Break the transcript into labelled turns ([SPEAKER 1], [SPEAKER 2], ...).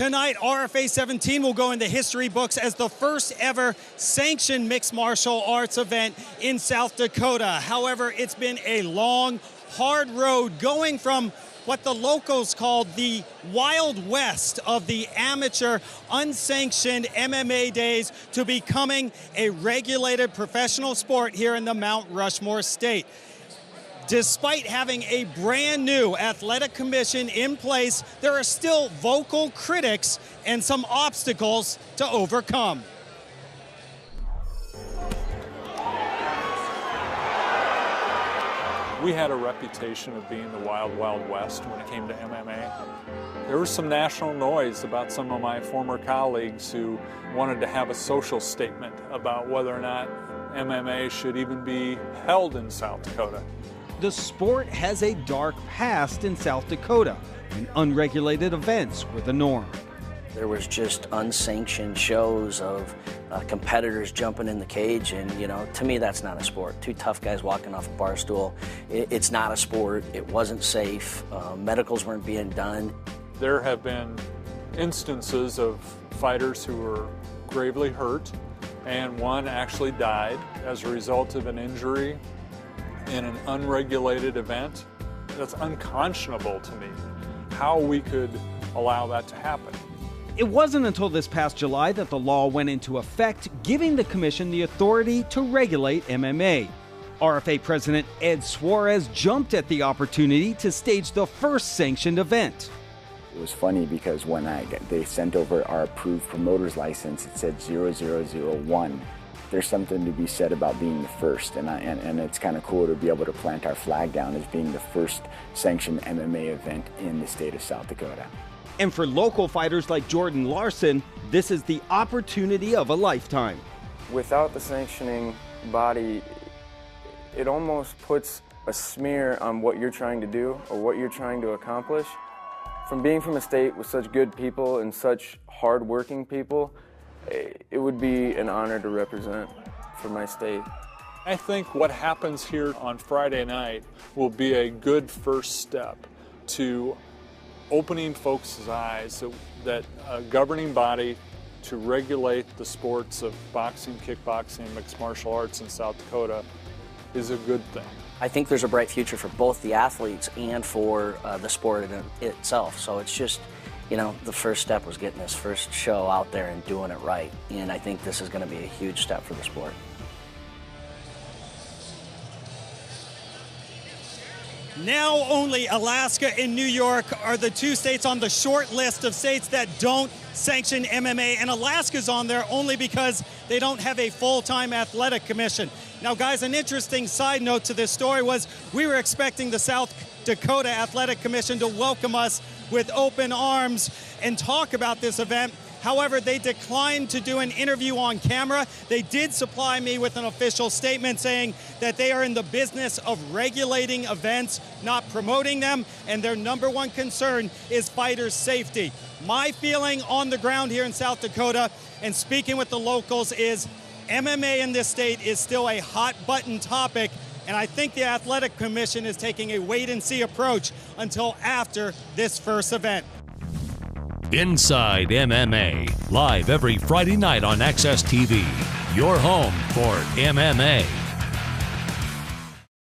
[SPEAKER 1] Tonight, RFA 17 will go in the history books as the first ever sanctioned mixed martial arts event in South Dakota. However, it's been a long, hard road going from what the locals called the Wild West of the amateur, unsanctioned MMA days to becoming a regulated professional sport here in the Mount Rushmore state. Despite having a brand new athletic commission in place, there are still vocal critics and some obstacles to overcome.
[SPEAKER 2] We had a reputation of being the wild, wild west when it came to MMA. There was some national noise about some of my former colleagues who wanted to have a social statement about whether or not MMA should even be held in South Dakota.
[SPEAKER 3] The sport has a dark past in South Dakota, when unregulated events were the norm.
[SPEAKER 4] There was just unsanctioned shows of competitors jumping in the cage, and to me that's not a sport. Two tough guys walking off a bar stool. It's not a sport. It wasn't safe. Medicals weren't being done.
[SPEAKER 2] There have been instances of fighters who were gravely hurt, and one actually died as a result of an injury in an unregulated event. That's unconscionable to me, how we could allow that to happen.
[SPEAKER 3] It wasn't until this past July that the law went into effect, giving the commission the authority to regulate MMA. RFA President Ed Suarez jumped at the opportunity to stage the first sanctioned event.
[SPEAKER 5] It was funny because when they sent over our approved promoter's license, it said 0001. There's something to be said about being the first, and it's kind of cool to be able to plant our flag down as being the first sanctioned MMA event in the state of South Dakota.
[SPEAKER 3] And for local fighters like Jordan Larson, this is the opportunity of a lifetime.
[SPEAKER 6] Without the sanctioning body, it almost puts a smear on what you're trying to do or what you're trying to accomplish. From being from a state with such good people and such hard-working people, it would be an honor to represent for my state.
[SPEAKER 2] I think what happens here on Friday night will be a good first step to opening folks' eyes that a governing body to regulate the sports of boxing, kickboxing, mixed martial arts in South Dakota is a good thing.
[SPEAKER 4] I think there's a bright future for both the athletes and for the sport itself. So it's just, the first step was getting this first show out there and doing it right. And I think this is going to be a huge step for the sport.
[SPEAKER 1] Now only Alaska and New York are the two states on the short list of states that don't sanction MMA, and Alaska's on there only because they don't have a full-time athletic commission. Now, guys, an interesting side note to this story was we were expecting the South Dakota Athletic Commission to welcome us with open arms and talk about this event. However, they declined to do an interview on camera. They did supply me with an official statement saying that they are in the business of regulating events, not promoting them, and their number one concern is fighters' safety. My feeling on the ground here in South Dakota and speaking with the locals is MMA in this state is still a hot button topic, and I think the Athletic Commission is taking a wait-and-see approach until after this first event.
[SPEAKER 7] Inside MMA, live every Friday night on Access TV, your home for MMA.